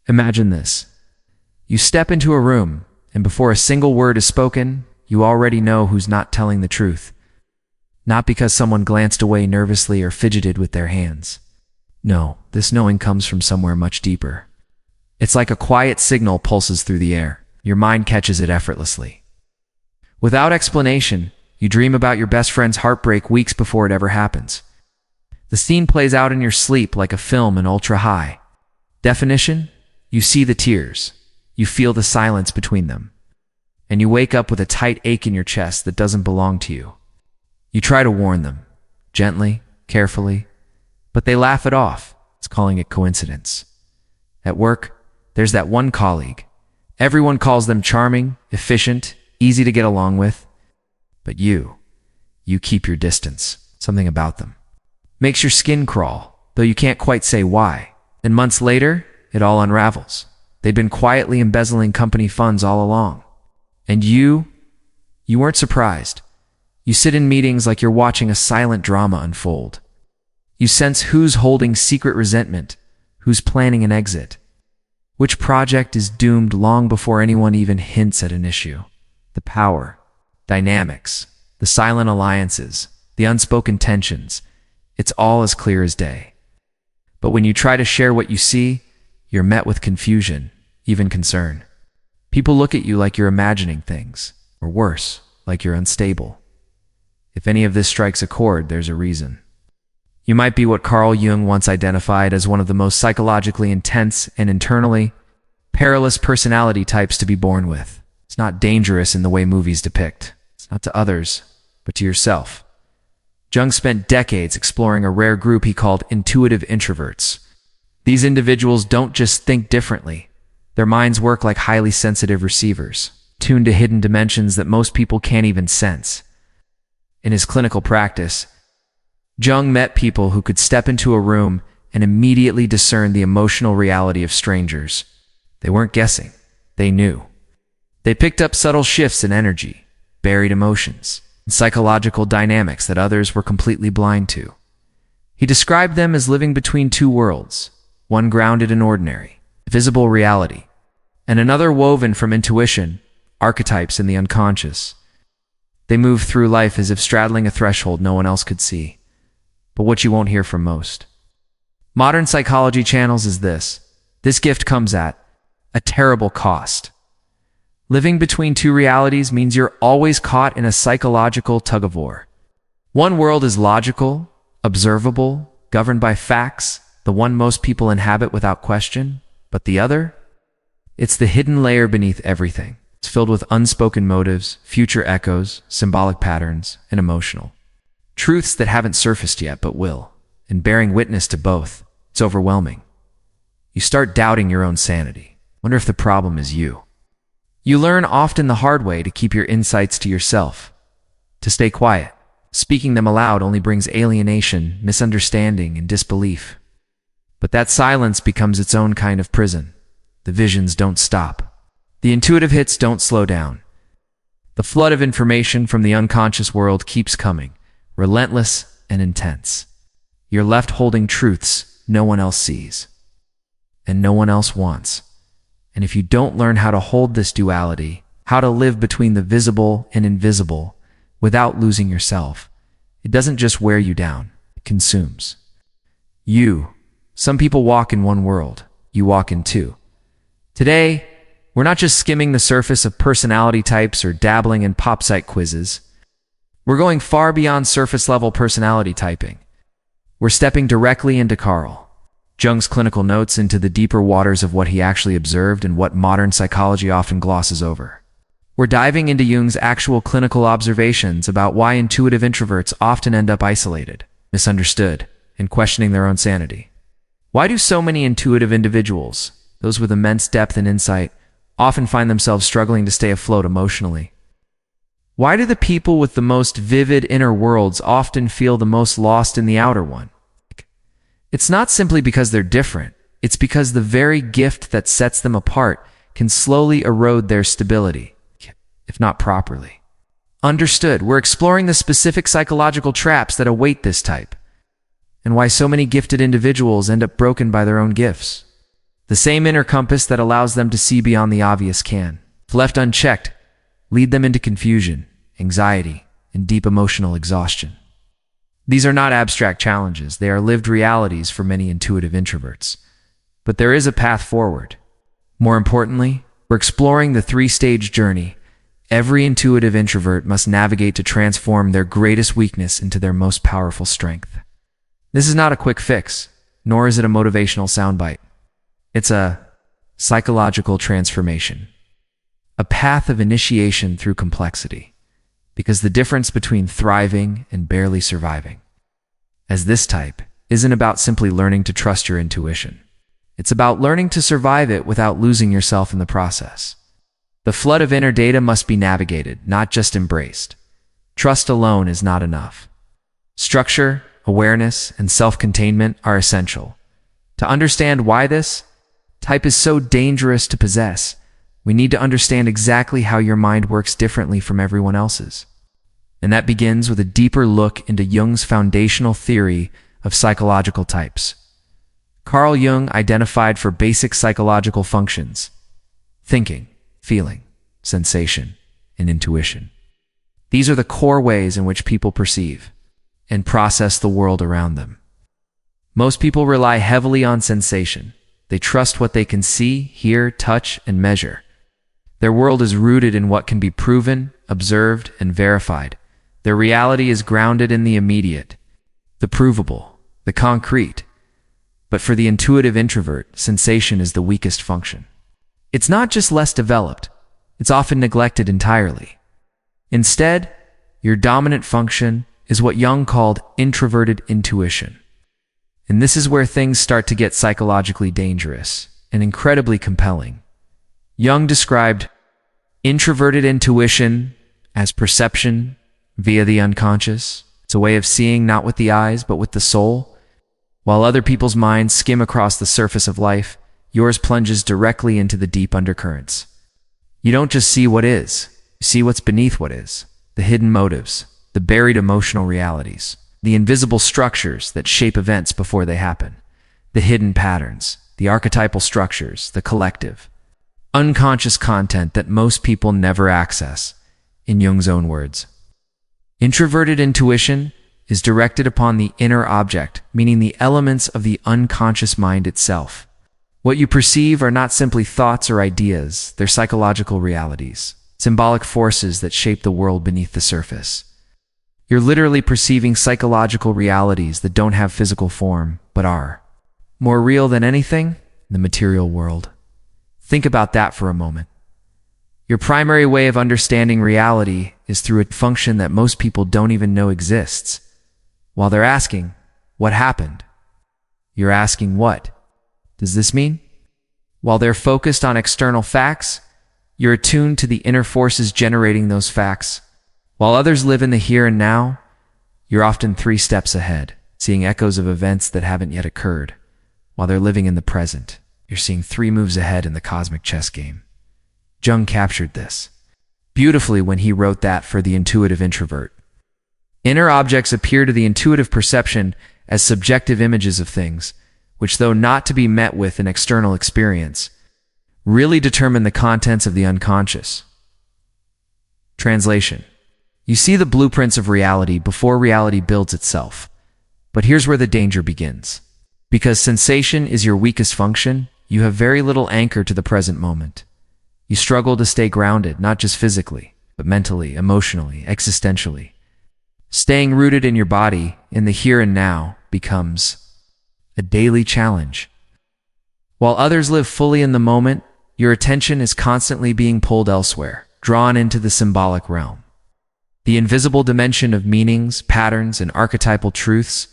Imagine this. You step into a room, and before a single word is spoken, you already know who's not telling the truth. Not because someone glanced away nervously or fidgeted with their hands. No, this knowing comes from somewhere much deeper. It's like a quiet signal pulses through the air. Your mind catches it effortlessly. Without explanation, you dream about your best friend's heartbreak weeks before it ever happens. The scene plays out in your sleep like a film in ultra high definition. You see the tears. You feel the silence between them. And you wake up with a tight ache in your chest that doesn't belong to you. You try to warn them, gently, carefully, but they laugh it off. It's calling it coincidence. At work, there's that one colleague. Everyone calls them charming, efficient, easy to get along with. But you keep your distance. Something about them makes your skin crawl, though you can't quite say why. And months later, it all unravels. They'd been quietly embezzling company funds all along. And you weren't surprised. You sit in meetings like you're watching a silent drama unfold. You sense who's holding secret resentment, who's planning an exit, which project is doomed long before anyone even hints at an issue. The power, dynamics, the silent alliances, the unspoken tensions, it's all as clear as day. But when you try to share what you see, you're met with confusion, even concern. People look at you like you're imagining things, or worse, like you're unstable. If any of this strikes a chord, there's a reason. You might be what Carl Jung once identified as one of the most psychologically intense and internally perilous personality types to be born with. It's not dangerous in the way movies depict. It's not to others, but to yourself. Jung spent decades exploring a rare group he called intuitive introverts. These individuals don't just think differently. Their minds work like highly sensitive receivers, tuned to hidden dimensions that most people can't even sense. In his clinical practice, Jung met people who could step into a room and immediately discern the emotional reality of strangers. They weren't guessing. They knew. They picked up subtle shifts in energy, buried emotions, and psychological dynamics that others were completely blind to. He described them as living between two worlds, one grounded in ordinary, visible reality, and another woven from intuition, archetypes in the unconscious. They move through life as if straddling a threshold no one else could see. But what you won't hear from most modern psychology channels is this. This gift comes at a terrible cost. Living between two realities means you're always caught in a psychological tug-of-war. One world is logical, observable, governed by facts, the one most people inhabit without question, but the other? It's the hidden layer beneath everything. It's filled with unspoken motives, future echoes, symbolic patterns, and emotional truths that haven't surfaced yet but will. And bearing witness to both, it's overwhelming. You start doubting your own sanity. Wonder if the problem is you. You learn often the hard way to keep your insights to yourself, to stay quiet. Speaking them aloud only brings alienation, misunderstanding, and disbelief. But that silence becomes its own kind of prison. The visions don't stop. The intuitive hits don't slow down. The flood of information from the unconscious world keeps coming, relentless and intense. You're left holding truths no one else sees, and no one else wants. And if you don't learn how to hold this duality, how to live between the visible and invisible without losing yourself, it doesn't just wear you down, it consumes you. Some people walk in one world, you walk in two. Today, we're not just skimming the surface of personality types or dabbling in pop psych quizzes. We're going far beyond surface-level personality typing. We're stepping directly into Carl Jung's clinical notes, into the deeper waters of what he actually observed and what modern psychology often glosses over. We're diving into Jung's actual clinical observations about why intuitive introverts often end up isolated, misunderstood, and questioning their own sanity. Why do so many intuitive individuals, those with immense depth and insight, often find themselves struggling to stay afloat emotionally? Why do the people with the most vivid inner worlds often feel the most lost in the outer one? It's not simply because they're different. It's because the very gift that sets them apart can slowly erode their stability, if not properly understood. We're exploring the specific psychological traps that await this type, and why so many gifted individuals end up broken by their own gifts. The same inner compass that allows them to see beyond the obvious can, if left unchecked, lead them into confusion, anxiety, and deep emotional exhaustion. These are not abstract challenges, they are lived realities for many intuitive introverts. But there is a path forward. More importantly, we're exploring the three-stage journey every intuitive introvert must navigate to transform their greatest weakness into their most powerful strength. This is not a quick fix, nor is it a motivational soundbite. It's a psychological transformation, a path of initiation through complexity, because the difference between thriving and barely surviving, as this type, isn't about simply learning to trust your intuition. It's about learning to survive it without losing yourself in the process. The flood of inner data must be navigated, not just embraced. Trust alone is not enough. Structure, awareness, and self-containment are essential. To understand why this type is so dangerous to possess, we need to understand exactly how your mind works differently from everyone else's. And that begins with a deeper look into Jung's foundational theory of psychological types. Carl Jung identified four basic psychological functions: thinking, feeling, sensation, and intuition. These are the core ways in which people perceive and process the world around them. Most people rely heavily on sensation. They trust what they can see, hear, touch, and measure. Their world is rooted in what can be proven, observed, and verified. Their reality is grounded in the immediate, the provable, the concrete. But for the intuitive introvert, sensation is the weakest function. It's not just less developed, it's often neglected entirely. Instead, your dominant function is what Jung called introverted intuition. And this is where things start to get psychologically dangerous and incredibly compelling. Jung described introverted intuition as perception via the unconscious. It's a way of seeing not with the eyes, but with the soul. While other people's minds skim across the surface of life, yours plunges directly into the deep undercurrents. You don't just see what is, you see what's beneath what is, the hidden motives, the buried emotional realities, the invisible structures that shape events before they happen, the hidden patterns, the archetypal structures, the collective, unconscious content that most people never access, in Jung's own words. Introverted intuition is directed upon the inner object, meaning the elements of the unconscious mind itself. What you perceive are not simply thoughts or ideas, they're psychological realities, symbolic forces that shape the world beneath the surface. You're literally perceiving psychological realities that don't have physical form, but are more real than anything, the material world. Think about that for a moment. Your primary way of understanding reality is through a function that most people don't even know exists. While they're asking, what happened? You're asking what? Does this mean? While they're focused on external facts, you're attuned to the inner forces generating those facts. While others live in the here and now, you're often 3 steps ahead, seeing echoes of events that haven't yet occurred. While they're living in the present, you're seeing 3 moves ahead in the cosmic chess game. Jung captured this beautifully when he wrote that for the intuitive introvert. Inner objects appear to the intuitive perception as subjective images of things, which, though not to be met with in external experience, really determine the contents of the unconscious. Translation: you see the blueprints of reality before reality builds itself. But here's where the danger begins. Because sensation is your weakest function, you have very little anchor to the present moment. You struggle to stay grounded, not just physically, but mentally, emotionally, existentially. Staying rooted in your body, in the here and now, becomes a daily challenge. While others live fully in the moment, your attention is constantly being pulled elsewhere, drawn into the symbolic realm. The invisible dimension of meanings, patterns, and archetypal truths.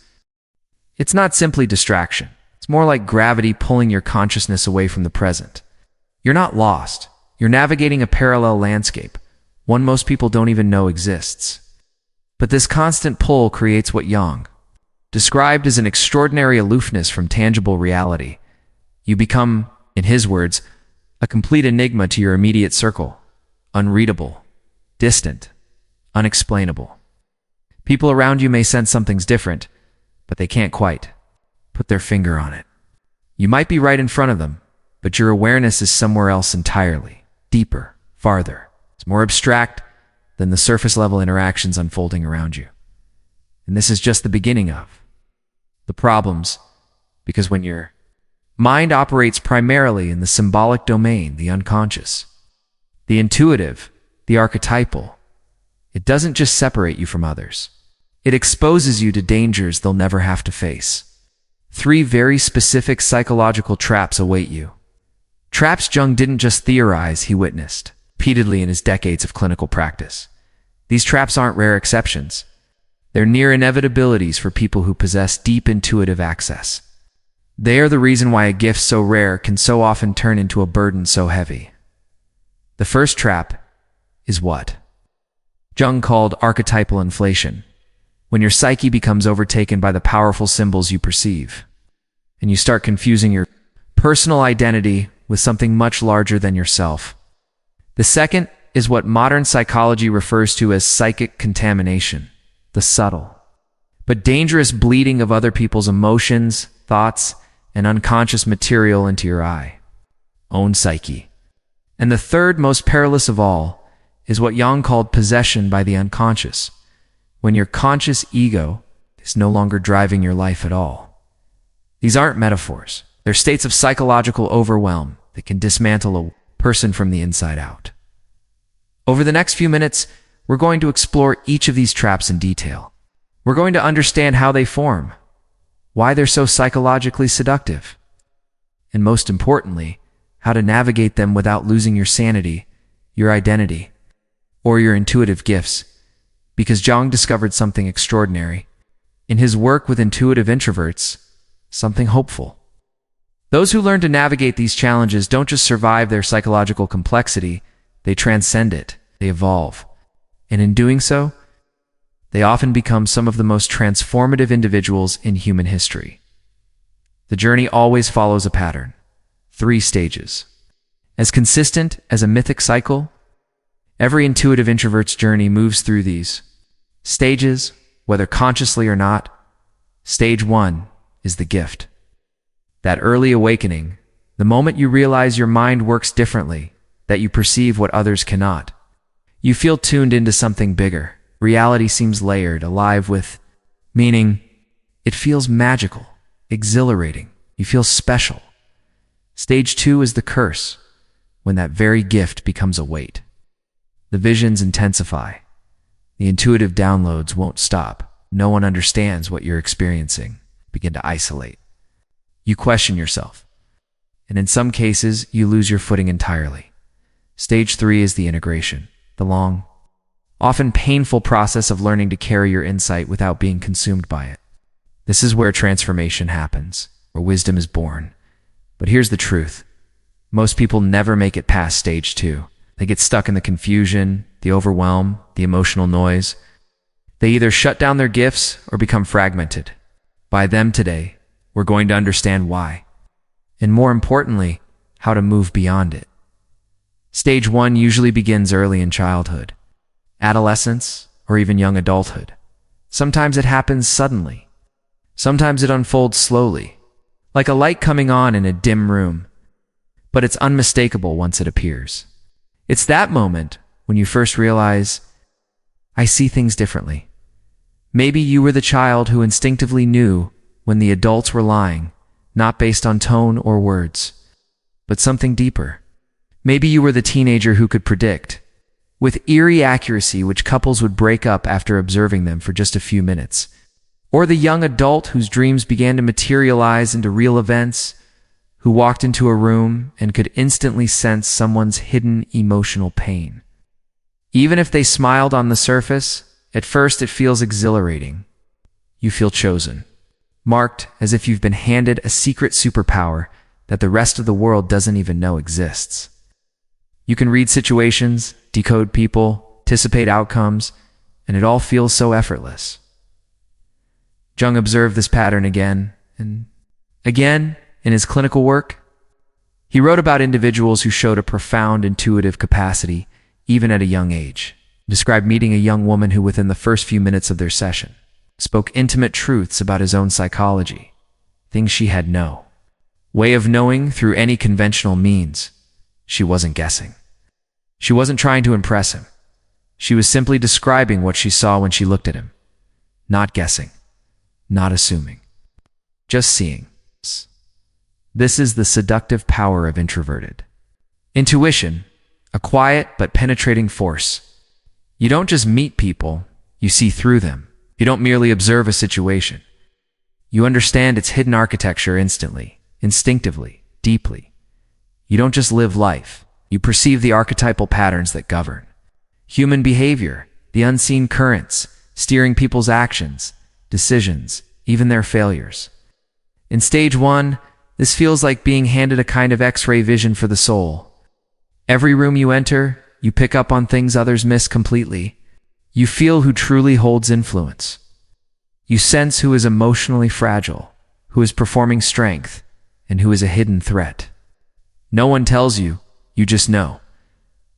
It's not simply distraction. It's more like gravity pulling your consciousness away from the present. You're not lost. You're navigating a parallel landscape, one most people don't even know exists. But this constant pull creates what Jung described as an extraordinary aloofness from tangible reality. You become, in his words, a complete enigma to your immediate circle, unreadable, distant, unexplainable. People around you may sense something's different, but they can't quite put their finger on it. You might be right in front of them, but your awareness is somewhere else entirely, deeper, farther. It's more abstract than the surface-level interactions unfolding around you. And this is just the beginning of the problems, because when your mind operates primarily in the symbolic domain, the unconscious, the intuitive, the archetypal, it doesn't just separate you from others. It exposes you to dangers they'll never have to face. 3 very specific psychological traps await you. Traps Jung didn't just theorize, he witnessed repeatedly in his decades of clinical practice. These traps aren't rare exceptions. They're near inevitabilities for people who possess deep intuitive access. They are the reason why a gift so rare can so often turn into a burden so heavy. The first trap is what Jung called archetypal inflation, when your psyche becomes overtaken by the powerful symbols you perceive, and you start confusing your personal identity with something much larger than yourself. The second is what modern psychology refers to as psychic contamination, the subtle but dangerous bleeding of other people's emotions, thoughts, and unconscious material into your own psyche. And the third, most perilous of all, is what Jung called possession by the unconscious, when your conscious ego is no longer driving your life at all. These aren't metaphors. They're states of psychological overwhelm that can dismantle a person from the inside out. Over the next few minutes, we're going to explore each of these traps in detail. We're going to understand how they form, why they're so psychologically seductive, and most importantly, how to navigate them without losing your sanity, your identity, or your intuitive gifts, because Jung discovered something extraordinary. In his work with intuitive introverts, something hopeful. Those who learn to navigate these challenges don't just survive their psychological complexity, they transcend it, they evolve. And in doing so, they often become some of the most transformative individuals in human history. The journey always follows a pattern, 3 stages. As consistent as a mythic cycle, every intuitive introvert's journey moves through these stages, whether consciously or not. Stage 1 is the gift. That early awakening, the moment you realize your mind works differently, that you perceive what others cannot. You feel tuned into something bigger. Reality seems layered, alive with meaning. It feels magical, exhilarating. You feel special. Stage 2 is the curse, when that very gift becomes a weight. The visions intensify. The intuitive downloads won't stop. No one understands what you're experiencing. Begin to isolate. You question yourself. And in some cases, you lose your footing entirely. Stage 3 is the integration, the long, often painful process of learning to carry your insight without being consumed by it. This is where transformation happens, where wisdom is born. But here's the truth. Most people never make it past stage 2. They get stuck in the confusion, the overwhelm, the emotional noise. They either shut down their gifts or become fragmented. By them today, we're going to understand why. And more importantly, how to move beyond it. Stage 1 usually begins early in childhood, adolescence, or even young adulthood. Sometimes it happens suddenly. Sometimes it unfolds slowly, like a light coming on in a dim room. But it's unmistakable once it appears. It's that moment when you first realize, I see things differently. Maybe you were the child who instinctively knew when the adults were lying, not based on tone or words, but something deeper. Maybe you were the teenager who could predict, with eerie accuracy, which couples would break up after observing them for just a few minutes. Or the young adult whose dreams began to materialize into real events, who walked into a room and could instantly sense someone's hidden emotional pain. Even if they smiled on the surface, at first it feels exhilarating. You feel chosen, marked as if you've been handed a secret superpower that the rest of the world doesn't even know exists. You can read situations, decode people, anticipate outcomes, and it all feels so effortless. Jung observed this pattern again and again in his clinical work. He wrote about individuals who showed a profound intuitive capacity even at a young age. He described meeting a young woman who, within the first few minutes of their session, spoke intimate truths about his own psychology, things she had no way of knowing through any conventional means. She wasn't guessing. She wasn't trying to impress him. She was simply describing what she saw when she looked at him. Not guessing. Not assuming. Just seeing. This is the seductive power of introverted. Intuition, a quiet but penetrating force. You don't just meet people, you see through them. You don't merely observe a situation. You understand its hidden architecture instantly, instinctively, deeply. You don't just live life, you perceive the archetypal patterns that govern human behavior, the unseen currents, steering people's actions, decisions, even their failures. In stage 1, this feels like being handed a kind of X-ray vision for the soul. Every room you enter, you pick up on things others miss completely. You feel who truly holds influence. You sense who is emotionally fragile, who is performing strength, and who is a hidden threat. No one tells you, you just know.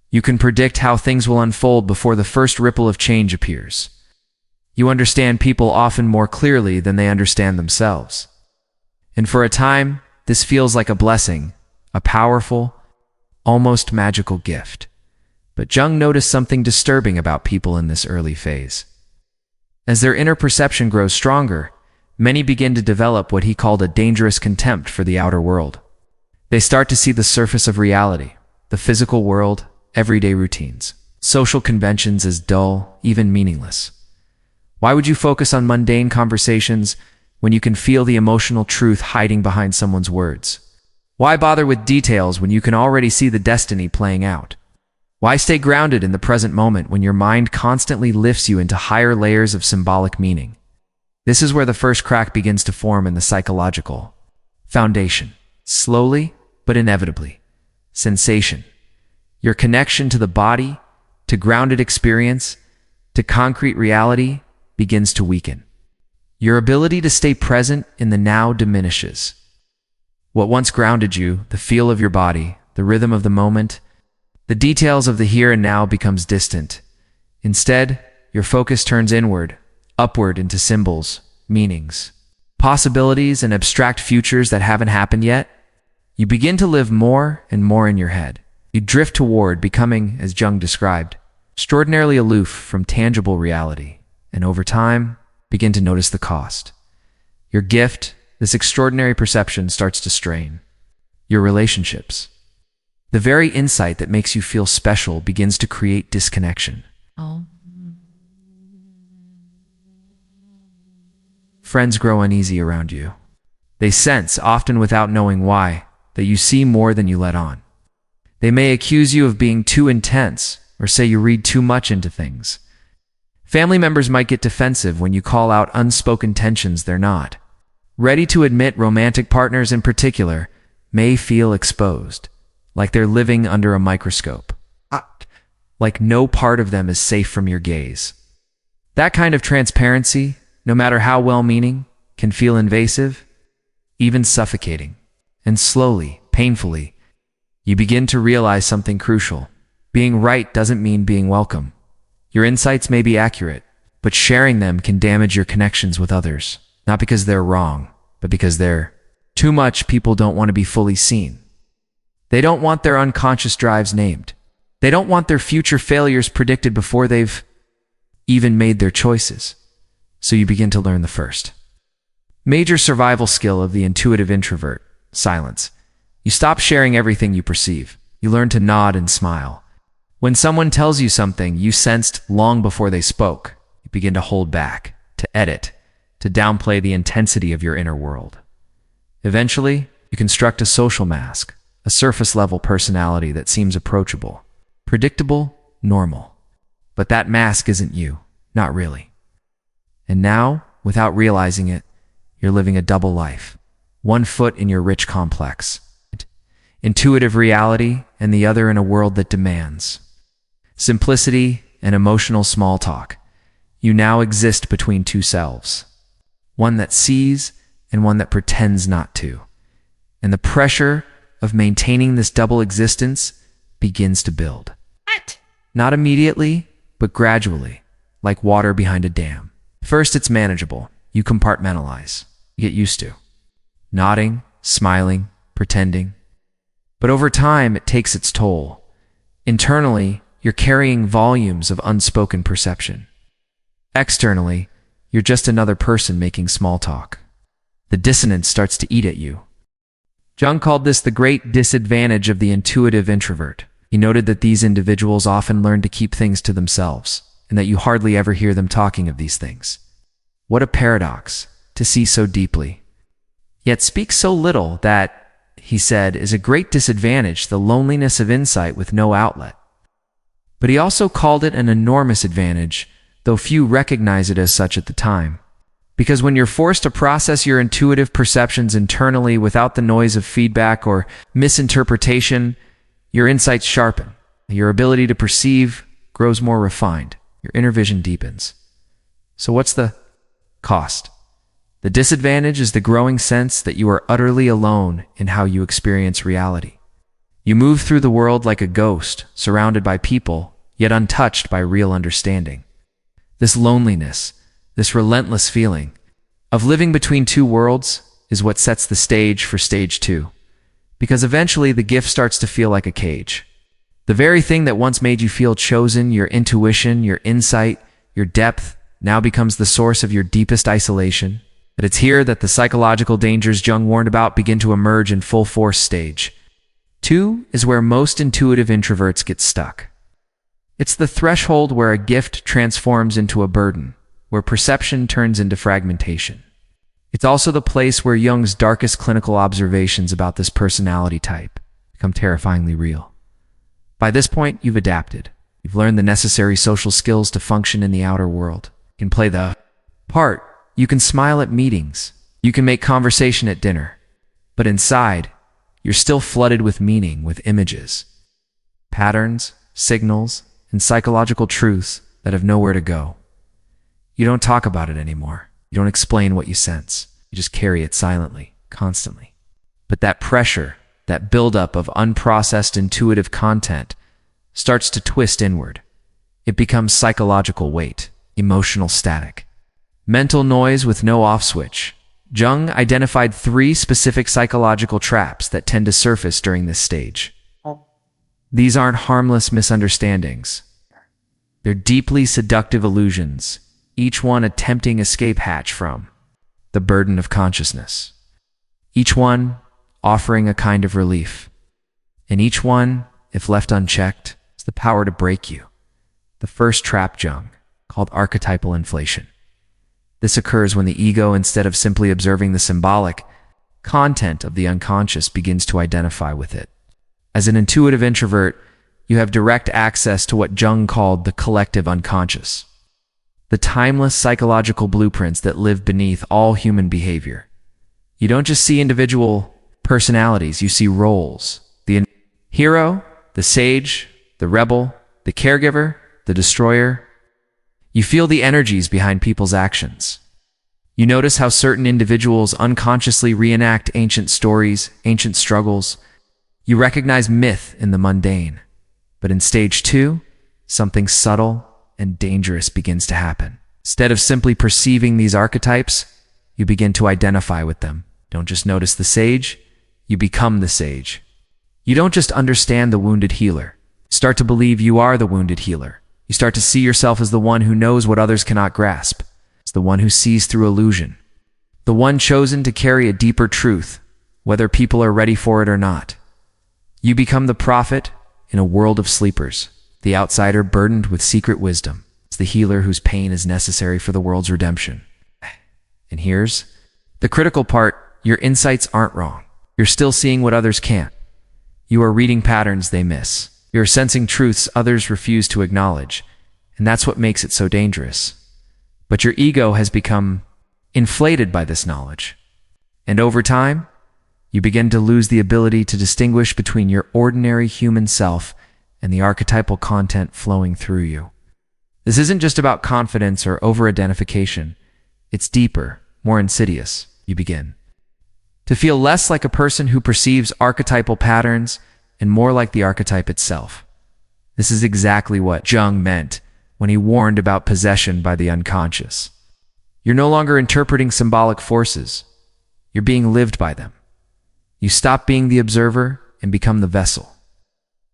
You can predict how things will unfold before the first ripple of change appears. You understand people often more clearly than they understand themselves. And for a time, this feels like a blessing, a powerful, almost magical gift. But Jung noticed something disturbing about people in this early phase. As their inner perception grows stronger, many begin to develop what he called a dangerous contempt for the outer world. They start to see the surface of reality, the physical world, everyday routines, social conventions as dull, even meaningless. Why would you focus on mundane conversations when you can feel the emotional truth hiding behind someone's words? Why bother with details when you can already see the destiny playing out? Why stay grounded in the present moment when your mind constantly lifts you into higher layers of symbolic meaning? This is where the first crack begins to form in the psychological foundation. Slowly, but inevitably. Sensation. Your connection to the body, to grounded experience, to concrete reality begins to weaken. Your ability to stay present in the now diminishes. What once grounded you, the feel of your body, the rhythm of the moment, the details of the here and now becomes distant. Instead, your focus turns inward, upward into symbols, meanings, possibilities, and abstract futures that haven't happened yet. You begin to live more and more in your head. You drift toward becoming, as Jung described, extraordinarily aloof from tangible reality, and over time, begin to notice the cost. Your gift, this extraordinary perception, starts to strain. Your relationships. The very insight that makes you feel special begins to create disconnection. Friends grow uneasy around you. They sense, often without knowing why, that you see more than you let on. They may accuse you of being too intense or say you read too much into things. Family members might get defensive when you call out unspoken tensions they're not ready to admit. Romantic partners in particular may feel exposed, like they're living under a microscope, like no part of them is safe from your gaze. That kind of transparency, no matter how well-meaning, can feel invasive, even suffocating. And slowly, painfully, you begin to realize something crucial. Being right doesn't mean being welcome. Your insights may be accurate, but sharing them can damage your connections with others. Not because they're wrong, but because they're too much. People don't want to be fully seen. They don't want their unconscious drives named. They don't want their future failures predicted before they've even made their choices. So you begin to learn the first major survival skill of the intuitive introvert: silence. You stop sharing everything you perceive. You learn to nod and smile. When someone tells you something you sensed long before they spoke, you begin to hold back, to edit, to downplay the intensity of your inner world. Eventually, you construct a social mask, a surface-level personality that seems approachable, predictable, normal. But that mask isn't you, not really. And now, without realizing it, you're living a double life. One foot in your rich complex, intuitive reality, and the other in a world that demands simplicity and emotional small talk. You now exist between two selves, one that sees and one that pretends not to. And the pressure of maintaining this double existence begins to build. What? Not immediately, but gradually, like water behind a dam. First, it's manageable. You compartmentalize. You get used to nodding, smiling, pretending. But over time, it takes its toll. Internally, you're carrying volumes of unspoken perception. Externally, you're just another person making small talk. The dissonance starts to eat at you. Jung called this the great disadvantage of the intuitive introvert. He noted that these individuals often learn to keep things to themselves, and that you hardly ever hear them talking of these things. What a paradox, to see so deeply, yet speak so little that, he said, is a great disadvantage, the loneliness of insight with no outlet. But he also called it an enormous advantage, though few recognize it as such at the time. Because when you're forced to process your intuitive perceptions internally without the noise of feedback or misinterpretation, your insights sharpen. Your ability to perceive grows more refined. Your inner vision deepens. So what's the cost? The disadvantage is the growing sense that you are utterly alone in how you experience reality. You move through the world like a ghost, surrounded by people, yet untouched by real understanding. This loneliness, this relentless feeling of living between two worlds is what sets the stage for stage 2. Because eventually the gift starts to feel like a cage. The very thing that once made you feel chosen, your intuition, your insight, your depth, now becomes the source of your deepest isolation. But it's here that the psychological dangers Jung warned about begin to emerge in full force. Stage 2 is where most intuitive introverts get stuck. It's the threshold where a gift transforms into a burden, where perception turns into fragmentation. It's also the place where Jung's darkest clinical observations about this personality type become terrifyingly real. By this point, you've adapted. You've learned the necessary social skills to function in the outer world. You can play the part. You can smile at meetings. You can make conversation at dinner. But inside, you're still flooded with meaning, with images, patterns, signals, and psychological truths that have nowhere to go. You don't talk about it anymore. You don't explain what you sense. You just carry it silently, constantly. But that pressure, that buildup of unprocessed intuitive content, starts to twist inward. It becomes psychological weight, emotional static, mental noise with no off switch. Jung identified 3 specific psychological traps that tend to surface during this stage. These aren't harmless misunderstandings. They're deeply seductive illusions, each one a tempting escape hatch from the burden of consciousness. Each one offering a kind of relief. And each one, if left unchecked, has the power to break you. The first trap Jung called archetypal inflation. This occurs when the ego, instead of simply observing the symbolic content of the unconscious, begins to identify with it. As an intuitive introvert, you have direct access to what Jung called the collective unconscious, the timeless psychological blueprints that live beneath all human behavior. You don't just see individual personalities, you see roles. The hero, the sage, the rebel, the caregiver, the destroyer. You feel the energies behind people's actions. You notice how certain individuals unconsciously reenact ancient stories, ancient struggles. You recognize myth in the mundane. But in stage 2, something subtle and dangerous begins to happen. Instead of simply perceiving these archetypes, you begin to identify with them. Don't just notice the sage, you become the sage. You don't just understand the wounded healer. Start to believe you are the wounded healer. You start to see yourself as the one who knows what others cannot grasp. It's the one who sees through illusion. The one chosen to carry a deeper truth, whether people are ready for it or not. You become the prophet in a world of sleepers, the outsider burdened with secret wisdom. It's the healer whose pain is necessary for the world's redemption. And here's the critical part. Your insights aren't wrong. You're still seeing what others can't. You are reading patterns they miss. You're sensing truths others refuse to acknowledge. And that's what makes it so dangerous. But your ego has become inflated by this knowledge. And over time, you begin to lose the ability to distinguish between your ordinary human self and the archetypal content flowing through you. This isn't just about confidence or over-identification. It's deeper, more insidious. You begin to feel less like a person who perceives archetypal patterns and more like the archetype itself. This is exactly what Jung meant when he warned about possession by the unconscious. You're no longer interpreting symbolic forces. You're being lived by them. You stop being the observer and become the vessel.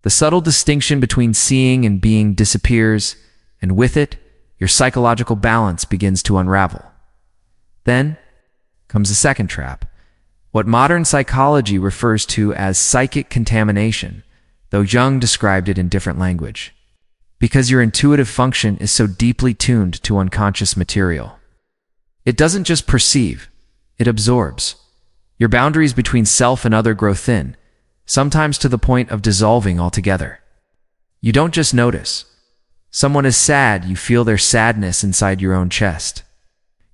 The subtle distinction between seeing and being disappears, and with it, your psychological balance begins to unravel. Then comes the second trap, what modern psychology refers to as psychic contamination, though Jung described it in different language. Because your intuitive function is so deeply tuned to unconscious material. It doesn't just perceive, it absorbs. Your boundaries between self and other grow thin, sometimes to the point of dissolving altogether. You don't just notice. Someone is sad, you feel their sadness inside your own chest.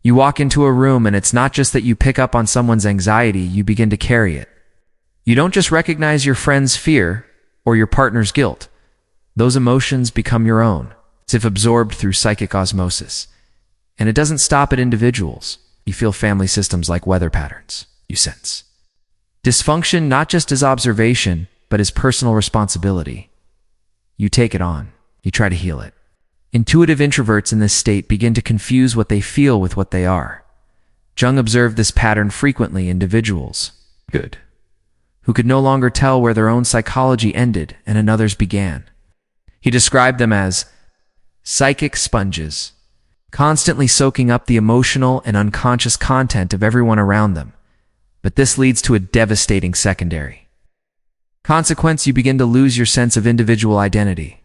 You walk into a room and it's not just that you pick up on someone's anxiety, you begin to carry it. You don't just recognize your friend's fear or your partner's guilt. Those emotions become your own, as if absorbed through psychic osmosis. And it doesn't stop at individuals. You feel family systems like weather patterns. You sense dysfunction not just as observation, but as personal responsibility. You take it on. You try to heal it. Intuitive introverts in this state begin to confuse what they feel with what they are. Jung observed this pattern frequently in individuals who could no longer tell where their own psychology ended and another's began. He described them as psychic sponges, constantly soaking up the emotional and unconscious content of everyone around them. But this leads to a devastating secondary consequence. You begin to lose your sense of individual identity.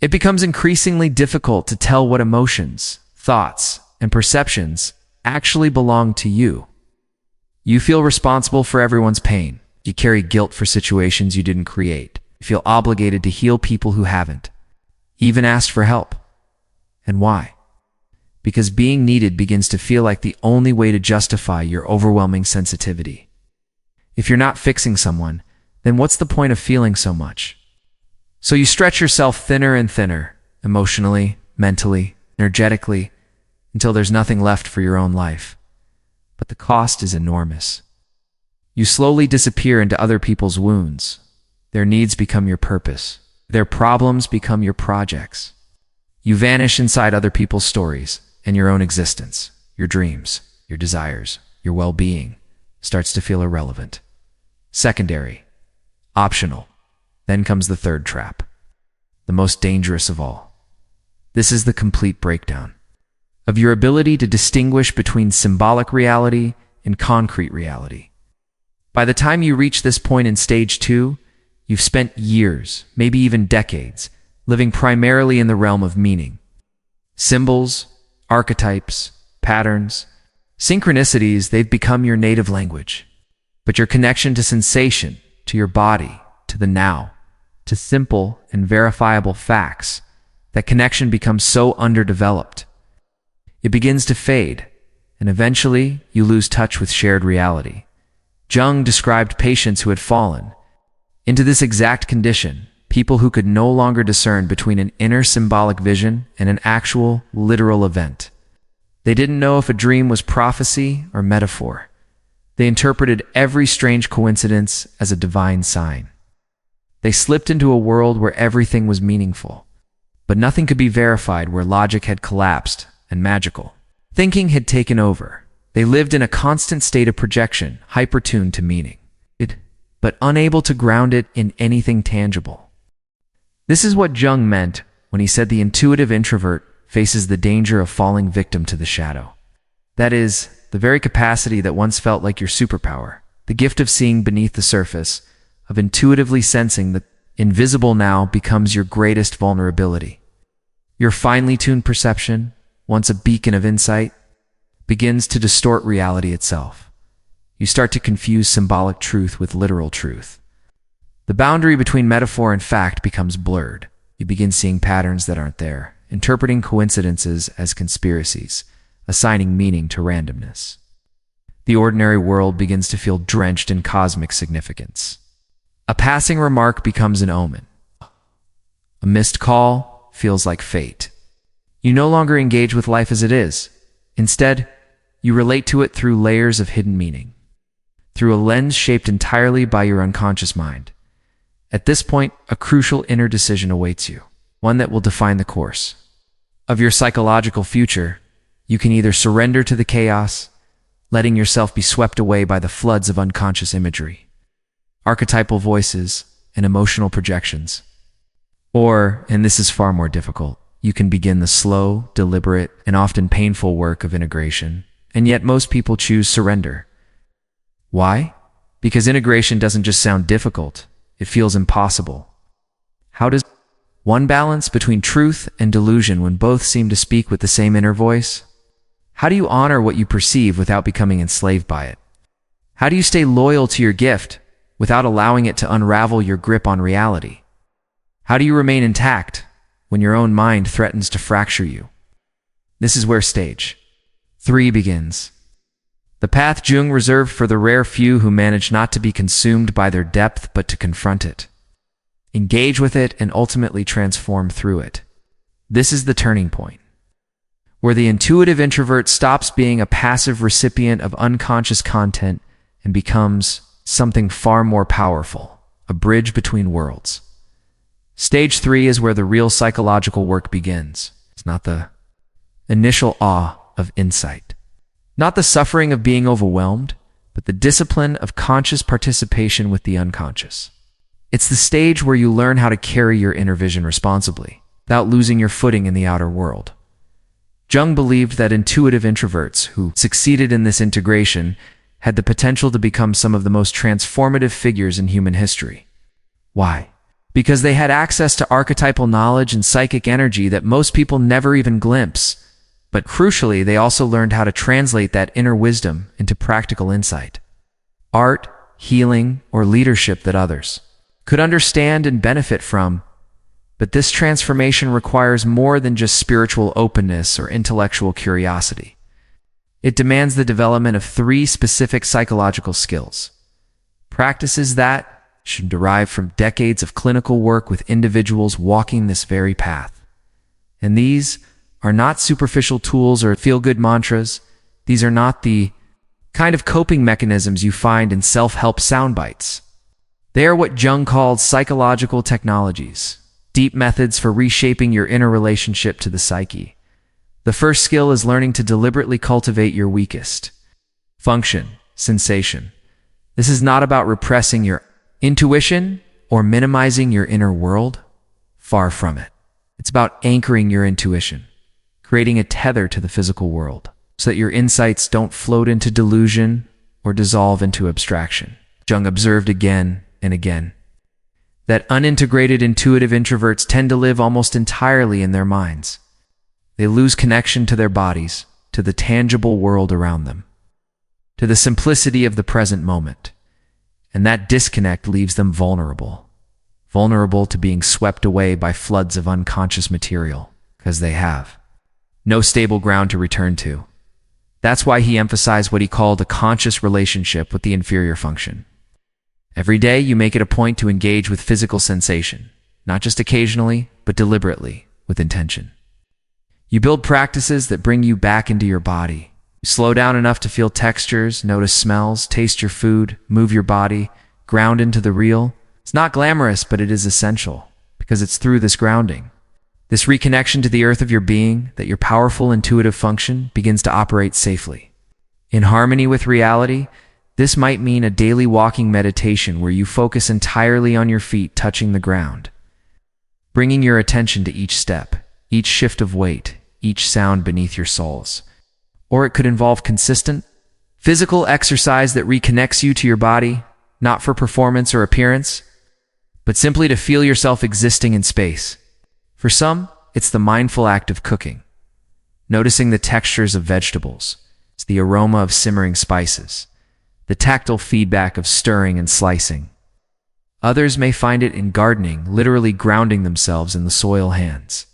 It becomes increasingly difficult to tell what emotions, thoughts, and perceptions actually belong to you. You feel responsible for everyone's pain. You carry guilt for situations you didn't create. You feel obligated to heal people who haven't even asked for help. And why? Because being needed begins to feel like the only way to justify your overwhelming sensitivity. If you're not fixing someone, then what's the point of feeling so much? So you stretch yourself thinner and thinner, emotionally, mentally, energetically, until there's nothing left for your own life. But the cost is enormous. You slowly disappear into other people's wounds. Their needs become your purpose. Their problems become your projects. You vanish inside other people's stories, and your own existence, your dreams, your desires, your well-being starts to feel irrelevant. Secondary. Optional. Then comes the third trap, the most dangerous of all. This is the complete breakdown of your ability to distinguish between symbolic reality and concrete reality. By the time you reach this point in stage 2, you've spent years, maybe even decades, living primarily in the realm of meaning. Symbols, archetypes, patterns, synchronicities, they've become your native language. But your connection to sensation, to your body, to the now, to simple and verifiable facts, that connection becomes so underdeveloped. It begins to fade, and eventually you lose touch with shared reality. Jung described patients who had fallen into this exact condition, people who could no longer discern between an inner symbolic vision and an actual, literal event. They didn't know if a dream was prophecy or metaphor. They interpreted every strange coincidence as a divine sign. They slipped into a world where everything was meaningful, but nothing could be verified, where logic had collapsed and magical thinking had taken over. They lived in a constant state of projection, hyper-tuned to meaning, but unable to ground it in anything tangible. This is what Jung meant when he said the intuitive introvert faces the danger of falling victim to the shadow. That is, the very capacity that once felt like your superpower, the gift of seeing beneath the surface, of intuitively sensing the invisible, now becomes your greatest vulnerability. Your finely tuned perception, once a beacon of insight, begins to distort reality itself. You start to confuse symbolic truth with literal truth. The boundary between metaphor and fact becomes blurred. You begin seeing patterns that aren't there, interpreting coincidences as conspiracies, assigning meaning to randomness. The ordinary world begins to feel drenched in cosmic significance. A passing remark becomes an omen. A missed call feels like fate. You no longer engage with life as it is. Instead, you relate to it through layers of hidden meaning, through a lens shaped entirely by your unconscious mind. At this point, a crucial inner decision awaits you, one that will define the course of your psychological future. You can either surrender to the chaos, letting yourself be swept away by the floods of unconscious imagery, archetypal voices, and emotional projections. Or, and this is far more difficult, you can begin the slow, deliberate, and often painful work of integration, and yet most people choose surrender. Why? Because integration doesn't just sound difficult, it feels impossible. How does one balance between truth and delusion when both seem to speak with the same inner voice? How do you honor what you perceive without becoming enslaved by it? How do you stay loyal to your gift without allowing it to unravel your grip on reality? How do you remain intact when your own mind threatens to fracture you? This is where stage 3 begins. The path Jung reserved for the rare few who manage not to be consumed by their depth but to confront it, engage with it, and ultimately transform through it. This is the turning point, where the intuitive introvert stops being a passive recipient of unconscious content and becomes something far more powerful, a bridge between worlds. Stage 3 is where the real psychological work begins. It's not the initial awe of insight, not the suffering of being overwhelmed, but the discipline of conscious participation with the unconscious. It's the stage where you learn how to carry your inner vision responsibly, without losing your footing in the outer world. Jung believed that intuitive introverts who succeeded in this integration had the potential to become some of the most transformative figures in human history. Why? Because they had access to archetypal knowledge and psychic energy that most people never even glimpse. But crucially, they also learned how to translate that inner wisdom into practical insight, art, healing, or leadership that others could understand and benefit from. But this transformation requires more than just spiritual openness or intellectual curiosity. It demands the development of 3 specific psychological skills, practices that should derive from decades of clinical work with individuals walking this very path. And these are not superficial tools or feel-good mantras. These are not the kind of coping mechanisms you find in self-help sound bites. They are what Jung called psychological technologies, deep methods for reshaping your inner relationship to the psyche. The first skill is learning to deliberately cultivate your weakest function, sensation. This is not about repressing your intuition or minimizing your inner world. Far from it. It's about anchoring your intuition, creating a tether to the physical world, so that your insights don't float into delusion or dissolve into abstraction. Jung observed again and again that unintegrated intuitive introverts tend to live almost entirely in their minds. They lose connection to their bodies, to the tangible world around them, to the simplicity of the present moment. And that disconnect leaves them vulnerable to being swept away by floods of unconscious material, because they have no stable ground to return to. That's why he emphasized what he called a conscious relationship with the inferior function. Every day you make it a point to engage with physical sensation, not just occasionally, but deliberately, with intention. You build practices that bring you back into your body. You slow down enough to feel textures, notice smells, taste your food, move your body, ground into the real. It's not glamorous, but it is essential, because it's through this grounding, this reconnection to the earth of your being, that your powerful intuitive function begins to operate safely. In harmony with reality, this might mean a daily walking meditation where you focus entirely on your feet touching the ground, bringing your attention to each step, each shift of weight, each sound beneath your soles. Or it could involve consistent physical exercise that reconnects you to your body, not for performance or appearance, but simply to feel yourself existing in space. For some, it's the mindful act of cooking, noticing the textures of vegetables, it's the aroma of simmering spices, the tactile feedback of stirring and slicing. Others may find it in gardening, literally grounding themselves in the soil hands,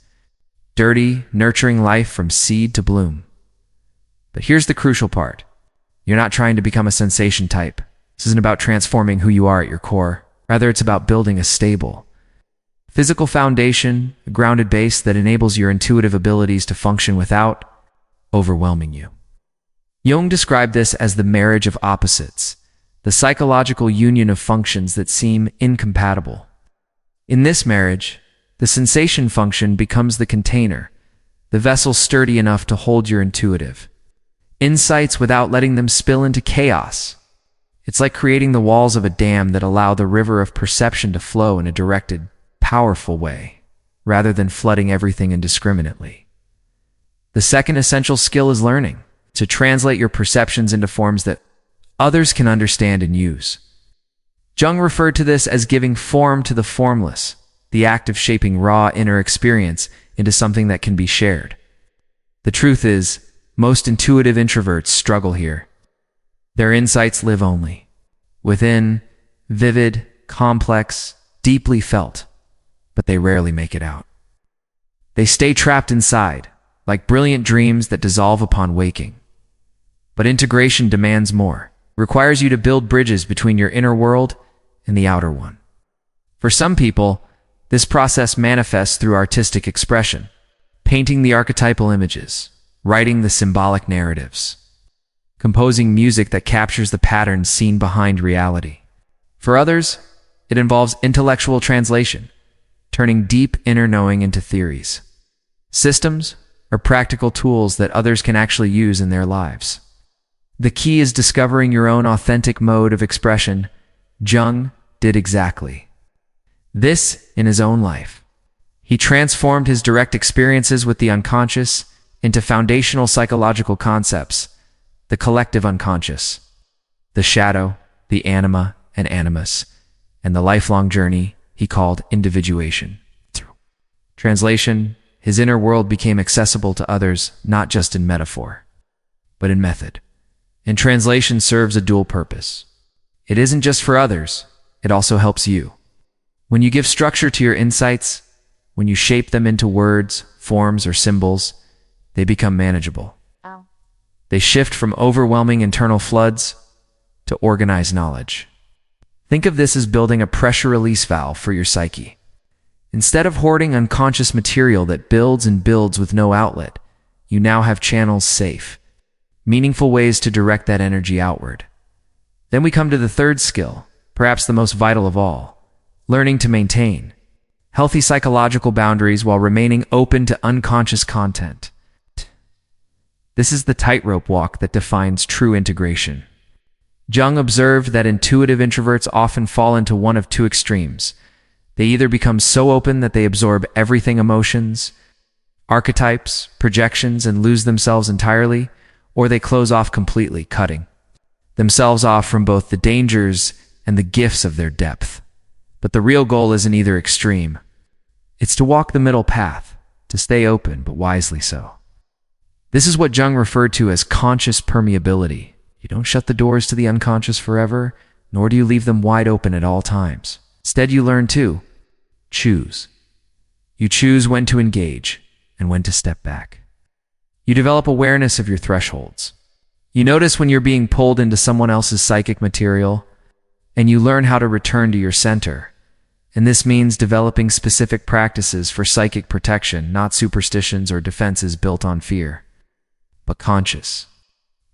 dirty, nurturing life from seed to bloom. But here's the crucial part. You're not trying to become a sensation type. This isn't about transforming who you are at your core. Rather, it's about building a stable, physical foundation, a grounded base that enables your intuitive abilities to function without overwhelming you. Jung described this as the marriage of opposites, the psychological union of functions that seem incompatible. In this marriage, the sensation function becomes the container, the vessel sturdy enough to hold your intuitive insights without letting them spill into chaos. It's like creating the walls of a dam that allow the river of perception to flow in a directed, powerful way, rather than flooding everything indiscriminately. The second essential skill is learning to translate your perceptions into forms that others can understand and use. Jung referred to this as giving form to the formless, the act of shaping raw inner experience into something that can be shared. The truth is, most intuitive introverts struggle here. Their insights live only within, vivid, complex, deeply felt, but they rarely make it out. They stay trapped inside, like brilliant dreams that dissolve upon waking. But integration demands more, requires you to build bridges between your inner world and the outer one. For some people, this process manifests through artistic expression, painting the archetypal images, writing the symbolic narratives, composing music that captures the patterns seen behind reality. For others, it involves intellectual translation, turning deep inner knowing into theories, systems, or practical tools that others can actually use in their lives. The key is discovering your own authentic mode of expression. Jung did exactly this in his own life. He transformed his direct experiences with the unconscious into foundational psychological concepts: the collective unconscious, the shadow, the anima and animus, and the lifelong journey he called individuation. Through translation, his inner world became accessible to others not just in metaphor, but in method. And translation serves a dual purpose. It isn't just for others, it also helps you. When you give structure to your insights, when you shape them into words, forms, or symbols, they become manageable. They shift from overwhelming internal floods to organized knowledge. Think of this as building a pressure release valve for your psyche. Instead of hoarding unconscious material that builds and builds with no outlet, you now have channels safe, meaningful ways to direct that energy outward. Then we come to the third skill, perhaps the most vital of all: learning to maintain healthy psychological boundaries while remaining open to unconscious content. This is the tightrope walk that defines true integration. Jung observed that intuitive introverts often fall into one of two extremes. They either become so open that they absorb everything: emotions, archetypes, projections, and lose themselves entirely, or they close off completely, cutting themselves off from both the dangers and the gifts of their depth. But the real goal isn't either extreme. It's to walk the middle path, to stay open, but wisely so. This is what Jung referred to as conscious permeability. You don't shut the doors to the unconscious forever, nor do you leave them wide open at all times. Instead, you learn to choose. You choose when to engage and when to step back. You develop awareness of your thresholds. You notice when you're being pulled into someone else's psychic material, and you learn how to return to your center. And this means developing specific practices for psychic protection, not superstitions or defenses built on fear, but conscious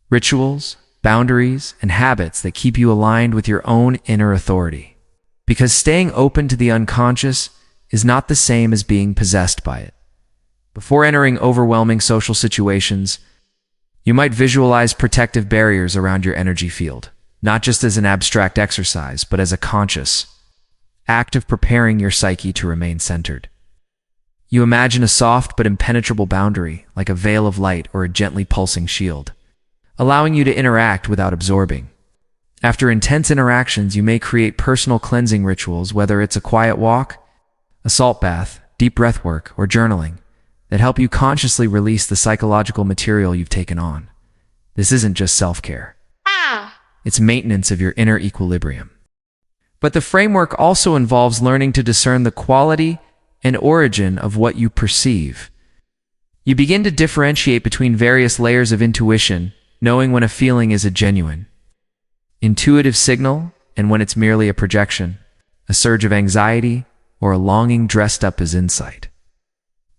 rituals, boundaries, and habits that keep you aligned with your own inner authority. Because staying open to the unconscious is not the same as being possessed by it. Before entering overwhelming social situations, you might visualize protective barriers around your energy field, not just as an abstract exercise, but as a conscious act of preparing your psyche to remain centered. You imagine a soft but impenetrable boundary, like a veil of light or a gently pulsing shield, allowing you to interact without absorbing. After intense interactions, you may create personal cleansing rituals, whether it's a quiet walk, a salt bath, deep breath work, or journaling, that help you consciously release the psychological material you've taken on. This isn't just self-care. It's maintenance of your inner equilibrium. But the framework also involves learning to discern the quality and origin of what you perceive. You begin to differentiate between various layers of intuition, knowing when a feeling is a genuine intuitive signal and when it's merely a projection, a surge of anxiety, or a longing dressed up as insight.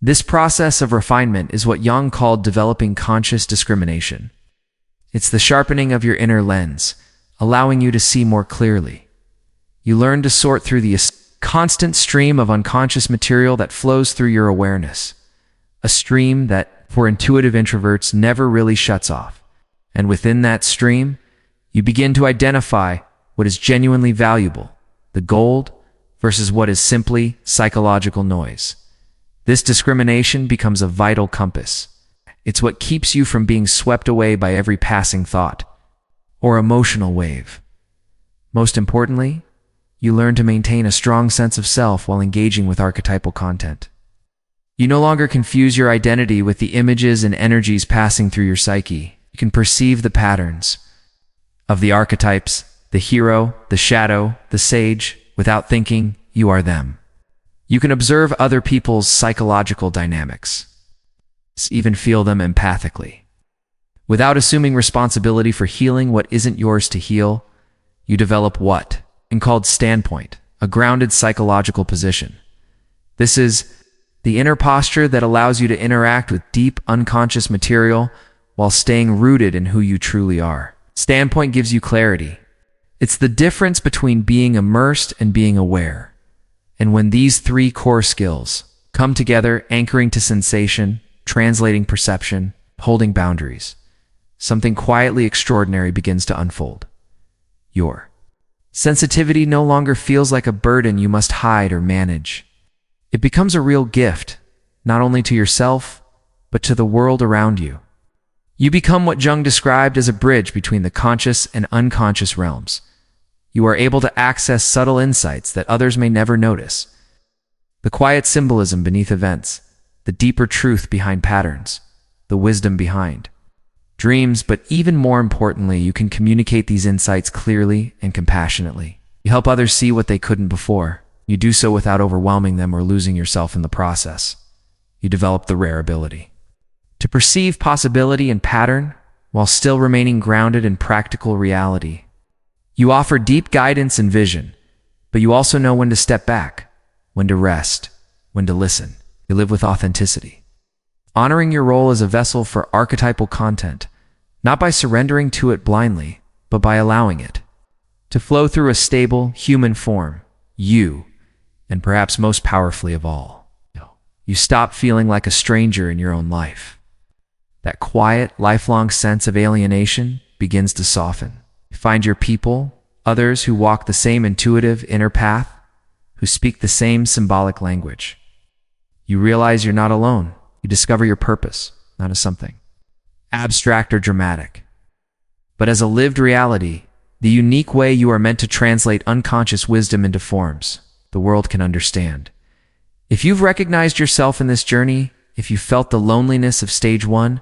This process of refinement is what Jung called developing conscious discrimination. It's the sharpening of your inner lens, allowing you to see more clearly. You learn to sort through the constant stream of unconscious material that flows through your awareness, a stream that, for intuitive introverts, never really shuts off. And within that stream, You begin to identify what is genuinely valuable, the gold, versus what is simply psychological noise. This discrimination becomes a vital compass. It's what keeps you from being swept away by every passing thought or emotional wave. Most importantly, you learn to maintain a strong sense of self while engaging with archetypal content. You no longer confuse your identity with the images and energies passing through your psyche. You can perceive the patterns of the archetypes, the hero, the shadow, the sage. Without thinking, you are them. You can observe other people's psychological dynamics, even feel them empathically. Without assuming responsibility for healing what isn't yours to heal, you develop what is called standpoint, a grounded psychological position. This is the inner posture that allows you to interact with deep, unconscious material while staying rooted in who you truly are. Standpoint gives you clarity. It's the difference between being immersed and being aware. And when these three core skills come together, anchoring to sensation, translating perception, holding boundaries, something quietly extraordinary begins to unfold. Your sensitivity no longer feels like a burden you must hide or manage. It becomes a real gift, not only to yourself, but to the world around you. You become what Jung described as a bridge between the conscious and unconscious realms. You are able to access subtle insights that others may never notice. The quiet symbolism beneath events, the deeper truth behind patterns, the wisdom behind dreams, but even more importantly, you can communicate these insights clearly and compassionately. You help others see what they couldn't before. You do so without overwhelming them or losing yourself in the process. You develop the rare ability to perceive possibility and pattern while still remaining grounded in practical reality. You offer deep guidance and vision, but you also know when to step back, when to rest, when to listen. You live with authenticity, honoring your role as a vessel for archetypal content, not by surrendering to it blindly, but by allowing it to flow through a stable, human form, you, and perhaps most powerfully of all, you stop feeling like a stranger in your own life. That quiet, lifelong sense of alienation begins to soften. You find your people, others who walk the same intuitive inner path, who speak the same symbolic language. You realize you're not alone. You discover your purpose, not as something abstract or dramatic, but as a lived reality, the unique way you are meant to translate unconscious wisdom into forms the world can understand. If you've recognized yourself in this journey, if you felt the loneliness of stage 1,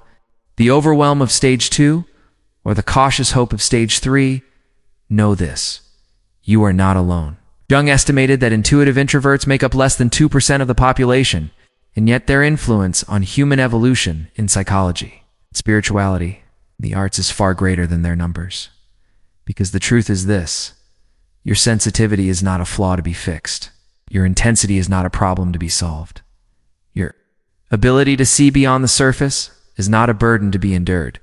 the overwhelm of stage 2, or the cautious hope of stage 3, know this: you are not alone. Jung estimated that intuitive introverts make up less than 2% of the population, and yet their influence on human evolution in psychology, spirituality, the arts is far greater than their numbers. Because the truth is this: your sensitivity is not a flaw to be fixed. Your intensity is not a problem to be solved. Your ability to see beyond the surface is not a burden to be endured.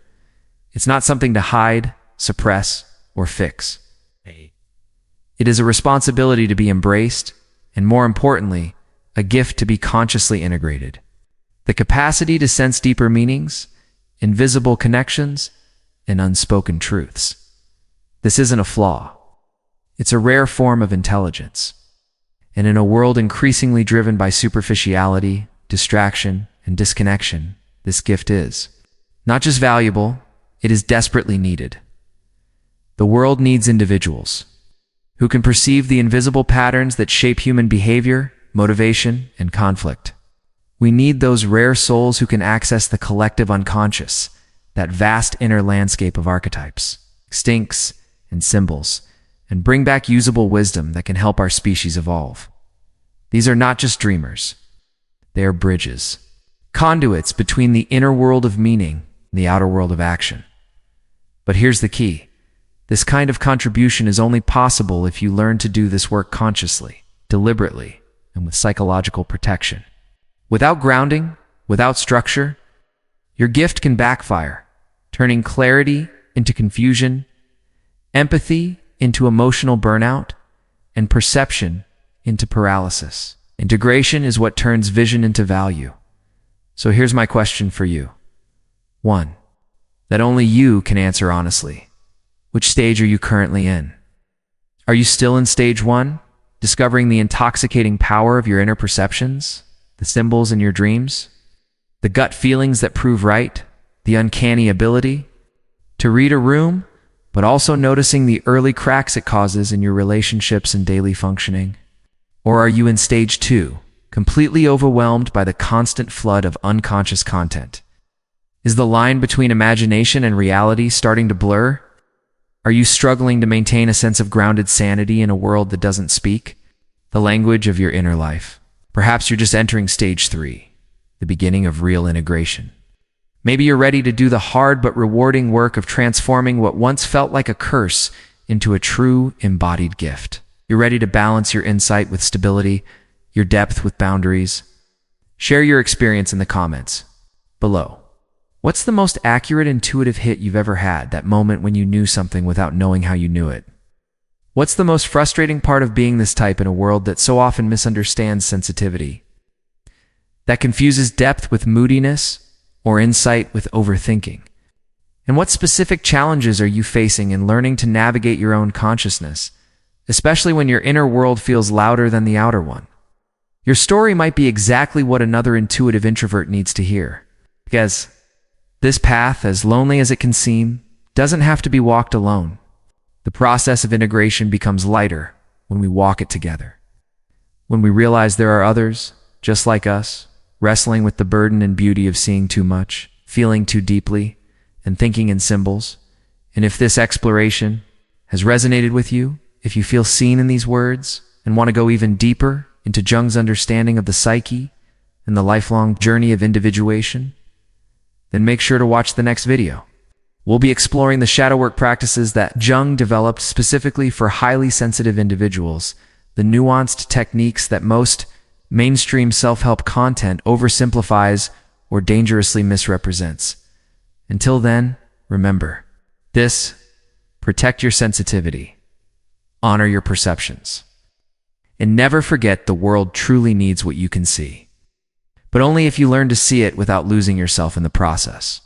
It's not something to hide, suppress, or fix. It is a responsibility to be embraced, and more importantly, a gift to be consciously integrated. The capacity to sense deeper meanings, invisible connections, and unspoken truths. This isn't a flaw. It's a rare form of intelligence. And in a world increasingly driven by superficiality, distraction, and disconnection, this gift is not just valuable, it is desperately needed. The world needs individuals who can perceive the invisible patterns that shape human behavior, motivation, and conflict. We need those rare souls who can access the collective unconscious, that vast inner landscape of archetypes, instincts, and symbols, and bring back usable wisdom that can help our species evolve. These are not just dreamers. They are bridges, conduits between the inner world of meaning and the outer world of action. But here's the key. This kind of contribution is only possible if you learn to do this work consciously, deliberately, and with psychological protection. Without grounding, without structure, your gift can backfire, turning clarity into confusion, empathy into emotional burnout, and perception into paralysis. Integration is what turns vision into value. So here's my question for you. 1. That only you can answer honestly. Which stage are you currently in? Are you still in stage 1, discovering the intoxicating power of your inner perceptions, the symbols in your dreams, the gut feelings that prove right, the uncanny ability to read a room, but also noticing the early cracks it causes in your relationships and daily functioning? Or are you in stage 2, completely overwhelmed by the constant flood of unconscious content? Is the line between imagination and reality starting to blur? Are you struggling to maintain a sense of grounded sanity in a world that doesn't speak the language of your inner life? Perhaps you're just entering stage 3, the beginning of real integration. Maybe you're ready to do the hard but rewarding work of transforming what once felt like a curse into a true embodied gift. You're ready to balance your insight with stability, your depth with boundaries. Share your experience in the comments below. What's the most accurate intuitive hit you've ever had, that moment when you knew something without knowing how you knew it? What's the most frustrating part of being this type in a world that so often misunderstands sensitivity? That confuses depth with moodiness or insight with overthinking? And what specific challenges are you facing in learning to navigate your own consciousness, especially when your inner world feels louder than the outer one? Your story might be exactly what another intuitive introvert needs to hear. Because this path, as lonely as it can seem, doesn't have to be walked alone. The process of integration becomes lighter when we walk it together. When we realize there are others, just like us, wrestling with the burden and beauty of seeing too much, feeling too deeply, and thinking in symbols. And if this exploration has resonated with you, if you feel seen in these words and want to go even deeper into Jung's understanding of the psyche and the lifelong journey of individuation, then make sure to watch the next video. We'll be exploring the shadow work practices that Jung developed specifically for highly sensitive individuals, the nuanced techniques that most mainstream self-help content oversimplifies or dangerously misrepresents. Until then, remember this: protect your sensitivity, honor your perceptions, and never forget the world truly needs what you can see, but only if you learn to see it without losing yourself in the process.